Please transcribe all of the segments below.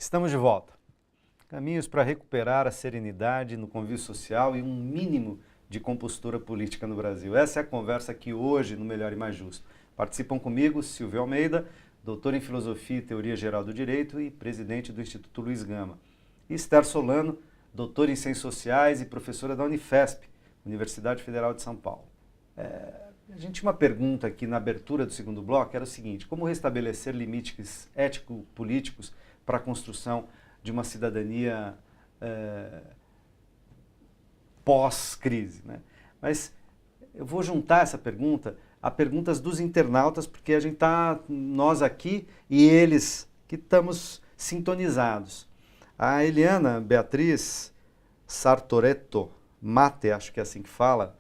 Estamos de volta. Caminhos para recuperar a serenidade no convívio social e um mínimo de compostura política no Brasil. Essa é a conversa aqui hoje no Melhor e Mais Justo. Participam comigo Silvio Almeida, doutor em Filosofia e Teoria Geral do Direito e presidente do Instituto Luiz Gama. E Esther Solano, doutora em Ciências Sociais e professora da Unifesp, Universidade Federal de São Paulo. A gente tinha uma pergunta aqui na abertura do segundo bloco, era o seguinte: como restabelecer limites ético-políticos para a construção de uma cidadania pós-crise, né? Mas eu vou juntar essa pergunta a perguntas dos internautas, porque a gente está, nós aqui e eles que estamos sintonizados. A Eliana Beatriz Sartoretto Mate, acho que é assim que fala,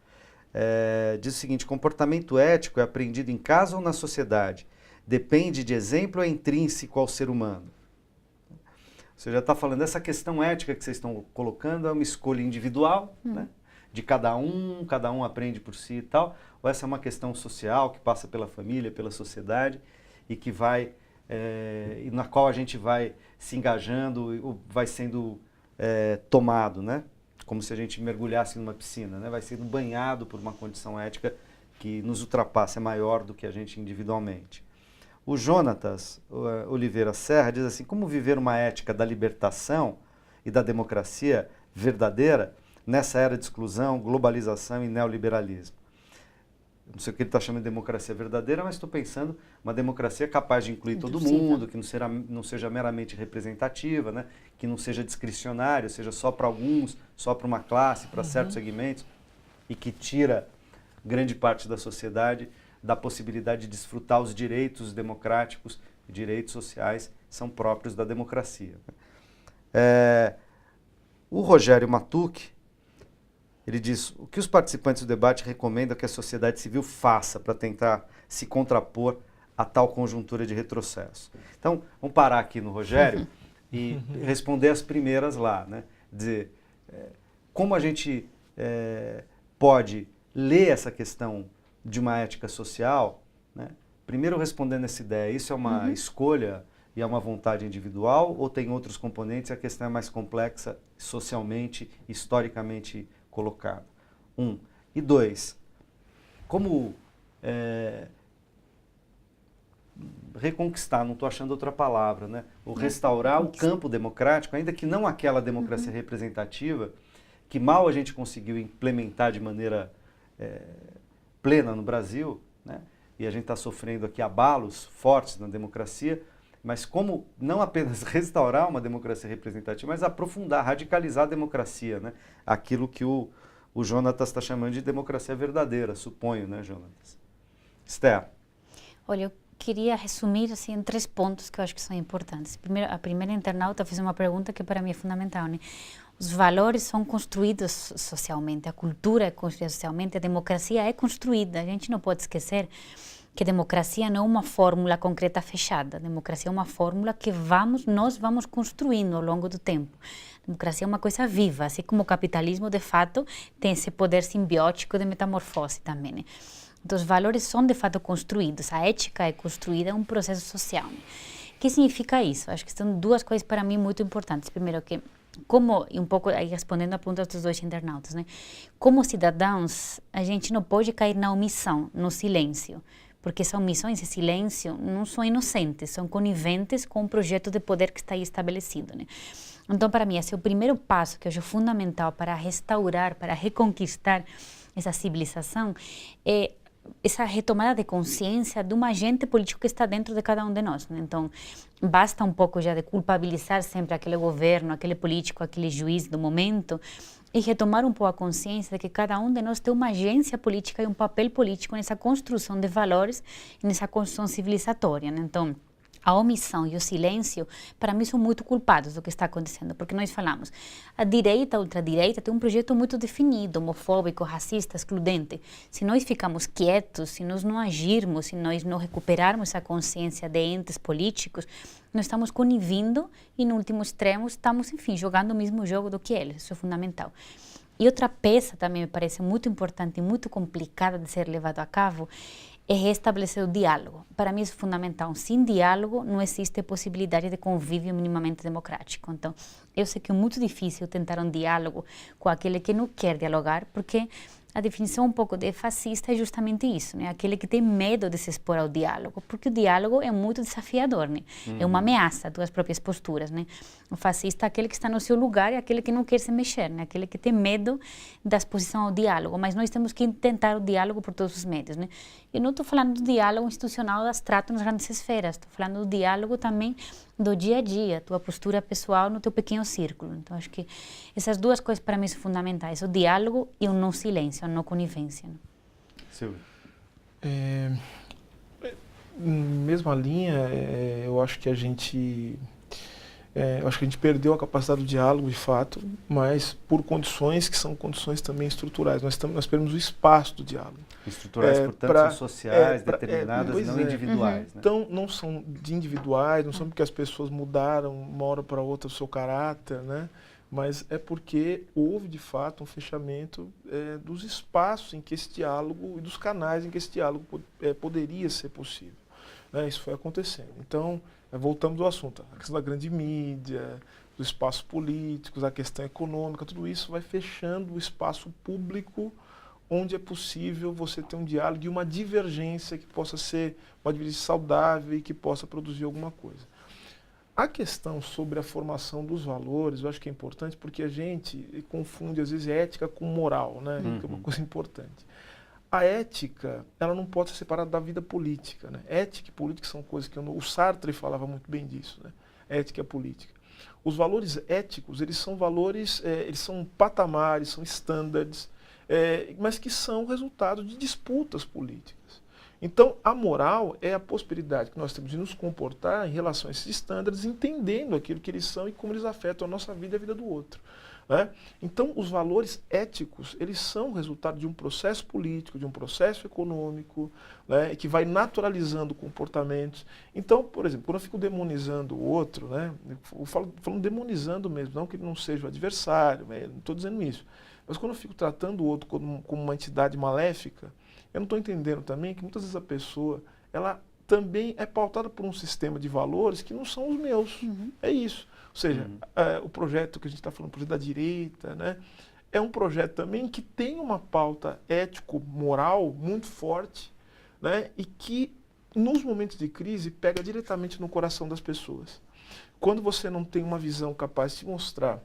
diz o seguinte: comportamento ético é aprendido em casa ou na sociedade? Depende de exemplo ou é intrínseco ao ser humano? Você já está falando, essa questão ética que vocês estão colocando é uma escolha individual, né? De cada um aprende por si e tal, ou essa é uma questão social que passa pela família, pela sociedade e que vai, e na qual a gente vai se engajando, vai sendo tomado, né? Como se a gente mergulhasse numa piscina, né? Vai sendo banhado por uma condição ética que nos ultrapassa, é maior do que a gente individualmente. O Jonatas Oliveira Serra diz assim: como viver uma ética da libertação e da democracia verdadeira nessa era de exclusão, globalização e neoliberalismo? Não sei o que ele está chamando de democracia verdadeira, mas estou pensando uma democracia capaz de incluir todo mundo, que não seja meramente representativa, né? Que não seja discricionária, seja só para alguns, só para uma classe, para certos segmentos, e que tira grande parte da sociedade da possibilidade de desfrutar os direitos democráticos e direitos sociais são próprios da democracia. O Rogério Matucci, ele diz: o que os participantes do debate recomendam que a sociedade civil faça para tentar se contrapor a tal conjuntura de retrocesso? Então, vamos parar aqui no Rogério e responder as primeiras lá, né? Dizer, como a gente pode ler essa questão de uma ética social, né? Primeiro respondendo essa ideia, isso é uma escolha e é uma vontade individual ou tem outros componentes e a questão é mais complexa socialmente, historicamente colocada? E dois, como reconquistar, não estou achando outra palavra, né? Ou restaurar o campo democrático, ainda que não aquela democracia representativa, que mal a gente conseguiu implementar de maneira plena no Brasil, né? E a gente está sofrendo aqui abalos fortes na democracia, mas como não apenas restaurar uma democracia representativa, mas aprofundar, radicalizar a democracia, né? Aquilo que o Jonatas está chamando de democracia verdadeira, suponho, né, Jonatas? Esther. Olha, eu queria resumir assim, em 3 pontos que eu acho que são importantes. Primeiro, a primeira internauta fez uma pergunta que para mim é fundamental, né? Os valores são construídos socialmente, a cultura é construída socialmente, a democracia é construída. A gente não pode esquecer que a democracia não é uma fórmula concreta fechada. A democracia é uma fórmula que nós vamos construindo ao longo do tempo. A democracia é uma coisa viva, assim como o capitalismo, de fato, tem esse poder simbiótico de metamorfose também, né? Então, os valores são, de fato, construídos. A ética é construída, é um processo social, né? O que significa isso? Acho que são 2 coisas para mim muito importantes. Primeiro, que como, e um pouco aí respondendo a pergunta dos 2 internautas, né? Como cidadãos, a gente não pode cair na omissão, no silêncio, porque essa omissão, esse silêncio, não são inocentes, são coniventes com o projeto de poder que está aí estabelecido, né? Então, para mim, esse é o primeiro passo que eu acho fundamental para restaurar, para reconquistar essa civilização, é essa retomada de consciência de um agente político que está dentro de cada um de nós, né? Então, basta um pouco já de culpabilizar sempre aquele governo, aquele político, aquele juiz do momento e retomar um pouco a consciência de que cada um de nós tem uma agência política e um papel político nessa construção de valores e nessa construção civilizatória, né? Então, a omissão e o silêncio, para mim, são muito culpados do que está acontecendo, porque nós falamos, a direita, a ultradireita tem um projeto muito definido, homofóbico, racista, excludente. Se nós ficarmos quietos, se nós não agirmos, se nós não recuperarmos essa consciência de entes políticos, nós estamos conivindo e, no último extremo, estamos, enfim, jogando o mesmo jogo do que eles. Isso é fundamental. E outra peça também me parece muito importante e muito complicada de ser levado a cabo é restabelecer o diálogo. Para mim isso é fundamental. Sem diálogo não existe possibilidade de convívio minimamente democrático. Então, eu sei que é muito difícil tentar um diálogo com aquele que não quer dialogar, porque a definição um pouco de fascista é justamente isso, né? Aquele que tem medo de se expor ao diálogo, porque o diálogo é muito desafiador, né? É uma ameaça às tuas próprias posturas, né? O fascista é aquele que está no seu lugar e aquele que não quer se mexer, né? Aquele que tem medo da exposição ao diálogo, mas nós temos que tentar o diálogo por todos os meios, né? Eu não estou falando do diálogo institucional abstrato nas grandes esferas, estou falando do diálogo também do dia a dia, tua postura pessoal no teu pequeno círculo. Então, acho que essas duas coisas para mim são fundamentais, o diálogo e o não silêncio, a não conivência. Né? Silvio. Mesma linha, eu acho que a gente perdeu a capacidade do diálogo, de fato, mas por condições que são condições também estruturais. Nós perdemos o espaço do diálogo. Estruturais, portanto, são sociais, determinadas, não individuais. Né? Então, não são de individuais, não são porque as pessoas mudaram uma hora para outra o seu caráter, né? Mas é porque houve, de fato, um fechamento dos espaços em que esse diálogo e dos canais em que esse diálogo poderia ser possível. Né? Isso foi acontecendo. Então, voltamos ao assunto, a questão da grande mídia, dos espaços políticos, a questão econômica, tudo isso vai fechando o espaço público onde é possível você ter um diálogo e uma divergência que possa ser uma divergência saudável e que possa produzir alguma coisa. A questão sobre a formação dos valores, eu acho que é importante porque a gente confunde, às vezes, ética com moral, né? Que é uma coisa importante. A ética, ela não pode ser separada da vida política, né? Ética e política são coisas que o Sartre falava muito bem disso, né? Ética e política. Os valores éticos, eles são valores, eles são patamares, são standards, mas que são resultado de disputas políticas. Então, a moral é a possibilidade que nós temos de nos comportar em relação a esses estándares, entendendo aquilo que eles são e como eles afetam a nossa vida e a vida do outro. Né? Então, os valores éticos, eles são resultado de um processo político, de um processo econômico, né, que vai naturalizando comportamentos. Então, por exemplo, quando eu fico demonizando o outro, né, eu falo demonizando mesmo, não que ele não seja o adversário, né, não estou dizendo isso. Mas quando eu fico tratando o outro como uma entidade maléfica, eu não estou entendendo também que muitas vezes a pessoa, ela também é pautada por um sistema de valores que não são os meus. É isso. Ou seja, o projeto que a gente está falando, o projeto da direita, né, é um projeto também que tem uma pauta ético-moral muito forte, né, e que, nos momentos de crise, pega diretamente no coração das pessoas. Quando você não tem uma visão capaz de mostrar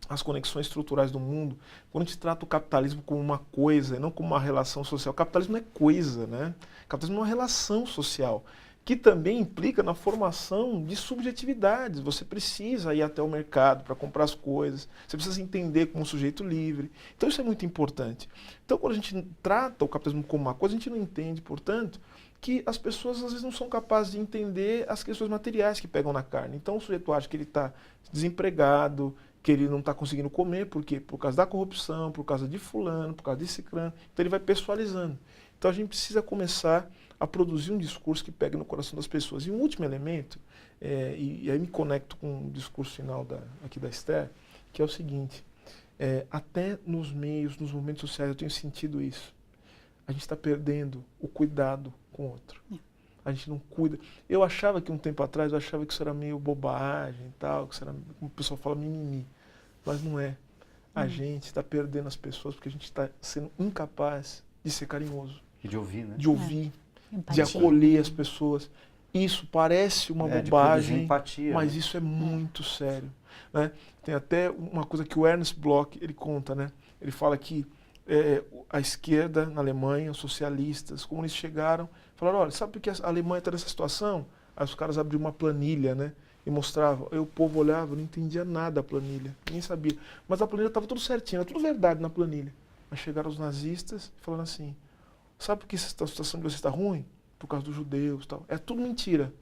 as conexões estruturais do mundo, quando a gente trata o capitalismo como uma coisa e não como uma relação social. O capitalismo não é coisa, né? O capitalismo é uma relação social, que também implica na formação de subjetividades. Você precisa ir até o mercado para comprar as coisas, você precisa entender como um sujeito livre. Então isso é muito importante. Então quando a gente trata o capitalismo como uma coisa, a gente não entende, portanto, que as pessoas às vezes não são capazes de entender as questões materiais que pegam na carne. Então o sujeito acha que ele está desempregado, que ele não está conseguindo comer, por quê? Por causa da corrupção, por causa de fulano, por causa de ciclano. Então ele vai pessoalizando. Então a gente precisa começar a produzir um discurso que pegue no coração das pessoas. E um último elemento, e aí me conecto com o discurso final aqui da Esther, que é o seguinte, até nos meios, nos movimentos sociais, eu tenho sentido isso. A gente está perdendo o cuidado com o outro. A gente não cuida. Eu achava que um tempo atrás, que isso era meio bobagem e tal, que isso era, como o pessoal fala, mimimi. Mas não é. A gente está perdendo as pessoas porque a gente está sendo incapaz de ser carinhoso. E de ouvir, né? De ouvir, de acolher as pessoas. Isso parece uma bobagem, empatia, mas isso é muito sério. Né? Tem até uma coisa que o Ernst Bloch ele conta, né? Ele fala que a esquerda na Alemanha, os socialistas, os comunistas chegaram, falaram, olha, sabe por que a Alemanha está nessa situação? Aí os caras abriram uma planilha, né? E mostravam. Aí o povo olhava, não entendia nada da planilha, ninguém sabia. Mas a planilha estava tudo certinho, era tudo verdade na planilha. Mas chegaram os nazistas e falaram assim, sabe por que a situação de vocês está ruim? Por causa dos judeus e tal. É tudo mentira.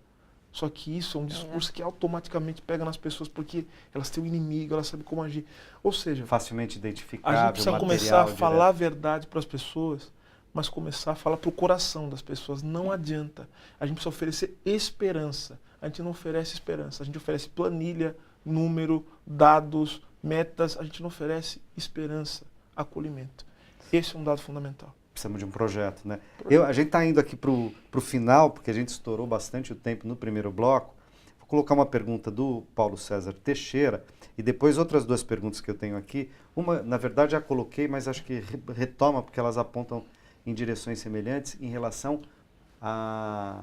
Só que isso é um discurso que automaticamente pega nas pessoas, porque elas têm um inimigo, elas sabem como agir. Ou seja, facilmente identificável, a gente precisa começar a falar a verdade para as pessoas, mas começar a falar para o coração das pessoas. Não adianta. A gente precisa oferecer esperança. A gente não oferece esperança. A gente oferece planilha, número, dados, metas. A gente não oferece esperança, acolhimento. Esse é um dado fundamental. precisamos de um projeto, né? A gente está indo aqui para o final, porque a gente estourou bastante o tempo no primeiro bloco. Vou colocar uma pergunta do Paulo César Teixeira e depois outras duas perguntas que eu tenho aqui. Uma, na verdade, já coloquei, mas acho que retoma, porque elas apontam em direções semelhantes em relação a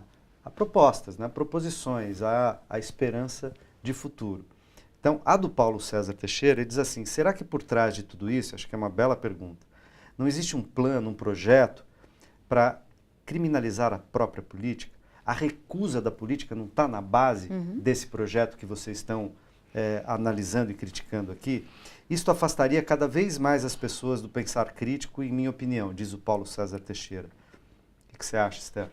propostas, né? Proposições, a esperança de futuro. Então, a do Paulo César Teixeira, ele diz assim, será que por trás de tudo isso, acho que é uma bela pergunta, não existe um plano, um projeto para criminalizar a própria política? A recusa da política não está na base desse projeto que vocês estão analisando e criticando aqui? Isto afastaria cada vez mais as pessoas do pensar crítico, em minha opinião, diz o Paulo César Teixeira. O que você acha, Esther?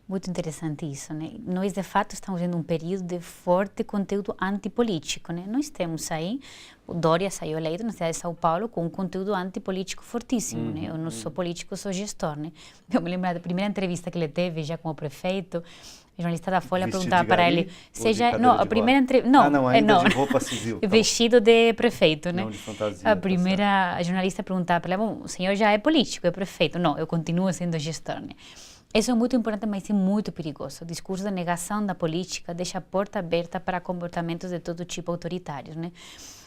Muito interessante isso, né? Nós, de fato, estamos vendo um período de forte conteúdo antipolítico, né? Nós temos aí, o Dória saiu eleito na cidade de São Paulo com um conteúdo antipolítico fortíssimo, né? Eu não sou político, eu sou gestor, né? Eu me lembro da primeira entrevista que ele teve, já como prefeito, o jornalista da Folha perguntava para ele, seja, não, a primeira entrevista, não, ainda de roupa civil. Vestido de prefeito, né? Não de fantasia. A primeira jornalista perguntava para ele, bom, o senhor já é político, é prefeito? Não, eu continuo sendo gestor, né? Isso é muito importante, mas é muito perigoso. O discurso da negação da política deixa a porta aberta para comportamentos de todo tipo autoritários, né?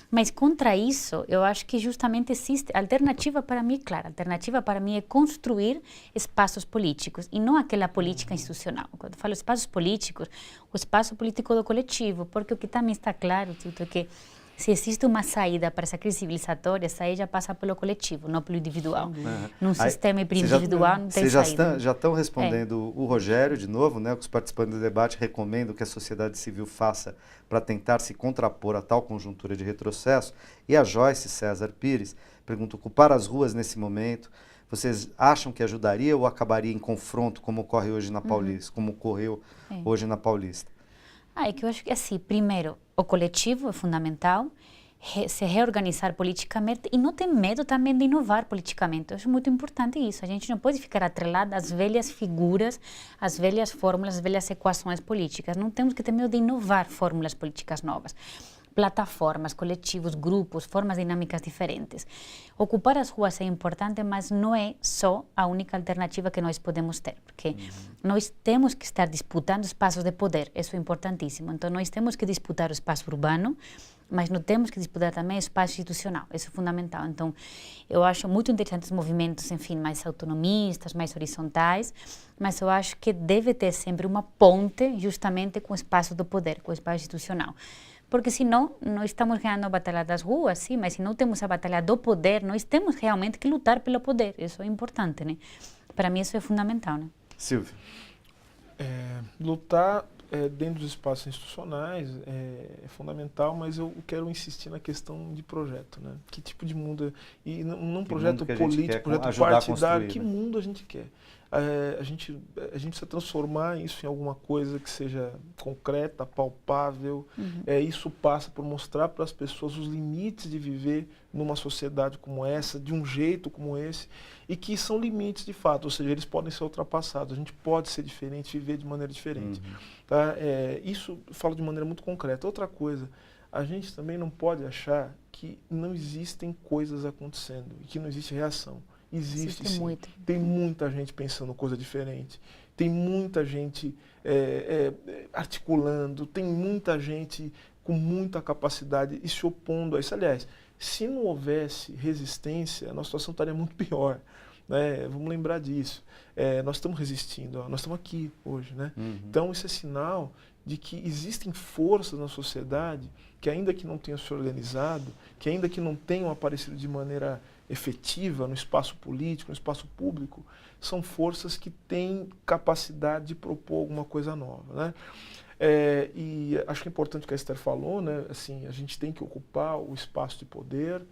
Mas contra isso, eu acho que justamente existe a alternativa para mim, claro, a alternativa para mim é construir espaços políticos e não aquela política institucional. Quando eu falo espaços políticos, o espaço político do coletivo, porque o que também está claro, Tito, é que se existe uma saída para essa crise civilizatória, essa saída passa pelo coletivo, não pelo individual. Num sistema individual não tem saída. Vocês já estão respondendo o Rogério, de novo, né? Os participantes do debate recomendam que a sociedade civil faça para tentar se contrapor a tal conjuntura de retrocesso. E a Joyce César Pires pergunta, ocupar as ruas nesse momento, vocês acham que ajudaria ou acabaria em confronto, como ocorre hoje na Paulista, como ocorreu hoje na Paulista? É que eu acho que assim, primeiro, o coletivo é fundamental, se reorganizar politicamente e não ter medo também de inovar politicamente. Eu acho muito importante isso. A gente não pode ficar atrelado às velhas figuras, às velhas fórmulas, às velhas equações políticas. Não temos que ter medo de inovar fórmulas políticas novas. Plataformas, coletivos, grupos, formas dinâmicas diferentes. Ocupar as ruas é importante, mas não é só a única alternativa que nós podemos ter, porque nós temos que estar disputando espaços de poder, isso é importantíssimo. Então, nós temos que disputar o espaço urbano, mas não temos que disputar também o espaço institucional, isso é fundamental. Então, eu acho muito interessantes movimentos, enfim, mais autonomistas, mais horizontais, mas eu acho que deve ter sempre uma ponte justamente com o espaço do poder, com o espaço institucional. Porque senão, nós estamos ganhando a batalha das ruas, sim, mas se não temos a batalha do poder, nós temos realmente que lutar pelo poder. Isso é importante, né? Para mim, isso é fundamental, né? Silvio. Lutar dentro dos espaços institucionais é fundamental, mas eu quero insistir na questão de projeto, né? Que tipo de mundo... E num projeto político, projeto partidário, que mundo a gente quer? A gente precisa transformar isso em alguma coisa que seja concreta, palpável. Isso passa por mostrar para as pessoas os limites de viver numa sociedade como essa, de um jeito como esse, e que são limites de fato, ou seja, eles podem ser ultrapassados, a gente pode ser diferente, viver de maneira diferente. Tá? Isso eu falo de maneira muito concreta. Outra coisa, a gente também não pode achar que não existem coisas acontecendo e que não existe reação. Existe sim. Muito. Tem muita gente pensando coisa diferente, tem muita gente articulando, tem muita gente com muita capacidade e se opondo a isso. Aliás, se não houvesse resistência, a nossa situação estaria muito pior. Né? Vamos lembrar disso. Nós estamos resistindo, nós estamos aqui hoje. Né? Então, isso é sinal de que existem forças na sociedade que, ainda que não tenham se organizado, que ainda que não tenham aparecido de maneira efetiva no espaço político, no espaço público, são forças que têm capacidade de propor alguma coisa nova. Né? E acho que é importante o que a Esther falou, né? Assim, a gente tem que ocupar o espaço de poder,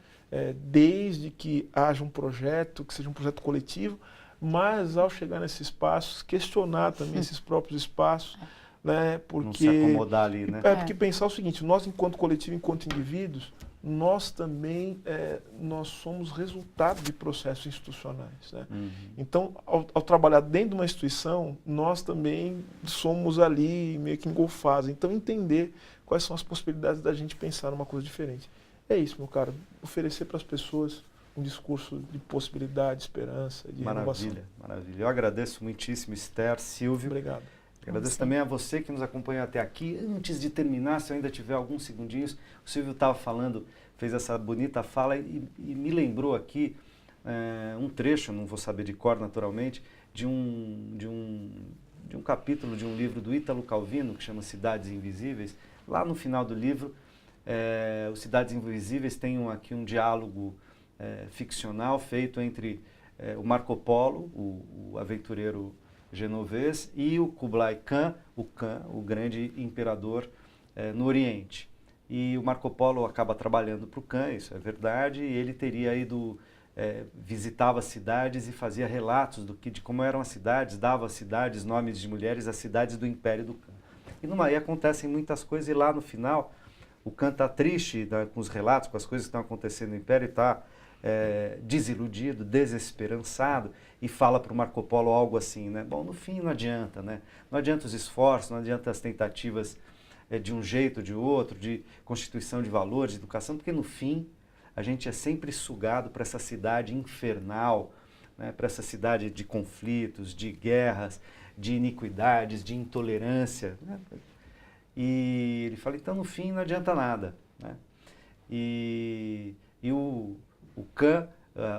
desde que haja um projeto, que seja um projeto coletivo, mas ao chegar nesses espaços, questionar também esses próprios espaços, né? Porque, não se acomodar ali, né? Porque pensar o seguinte, nós enquanto coletivo, enquanto indivíduos, nós também nós somos resultado de processos institucionais. Né? Então, ao trabalhar dentro de uma instituição, nós também somos ali meio que engolfados. Então, entender quais são as possibilidades da gente pensar numa coisa diferente. É isso, meu caro. Oferecer para as pessoas um discurso de possibilidade, esperança, de renovação. Maravilha, maravilha. Eu agradeço muitíssimo, Esther, Silvio. Obrigado. Agradeço também a você que nos acompanhou até aqui. Antes de terminar, se eu ainda tiver alguns segundinhos, o Silvio estava falando, fez essa bonita fala e me lembrou aqui um trecho, não vou saber de cor naturalmente, de um capítulo de um livro do Ítalo Calvino, que chama Cidades Invisíveis. Lá no final do livro, os Cidades Invisíveis tem aqui um diálogo ficcional feito entre o Marco Polo, o aventureiro genovês, e o Kublai Khan, o grande imperador no Oriente. E o Marco Polo acaba trabalhando para o Khan, isso é verdade, e ele teria ido, visitava as cidades e fazia relatos de como eram as cidades, dava às cidades nomes de mulheres, as cidades do Império do Khan. E aí acontecem muitas coisas, e lá no final, o Khan está triste com os relatos, com as coisas que estão acontecendo no Império, e está desiludido, desesperançado, e fala para o Marco Polo algo assim, né? Bom, no fim não adianta, né? Não adianta os esforços, não adianta as tentativas de um jeito ou de outro, de constituição de valores, de educação, porque no fim a gente é sempre sugado para essa cidade infernal, né? Para essa cidade de conflitos, de guerras, de iniquidades, de intolerância, né? E ele fala, então no fim não adianta nada, né? E o Khan,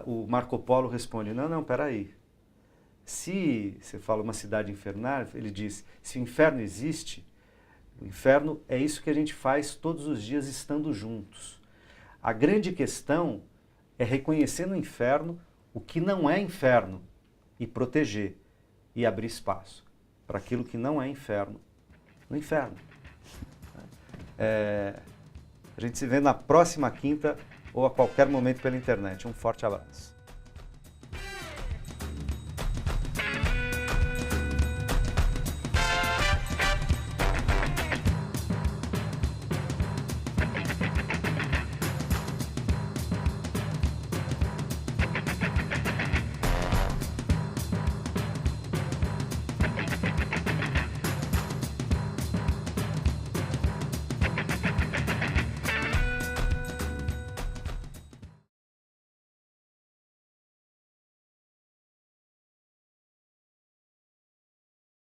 o Marco Polo responde, não, peraí. Se você fala uma cidade infernal, ele diz, se o inferno existe, o inferno é isso que a gente faz todos os dias estando juntos. A grande questão é reconhecer no inferno o que não é inferno e proteger e abrir espaço para aquilo que não é inferno no inferno. A gente se vê na próxima quinta ou a qualquer momento pela internet. Um forte abraço.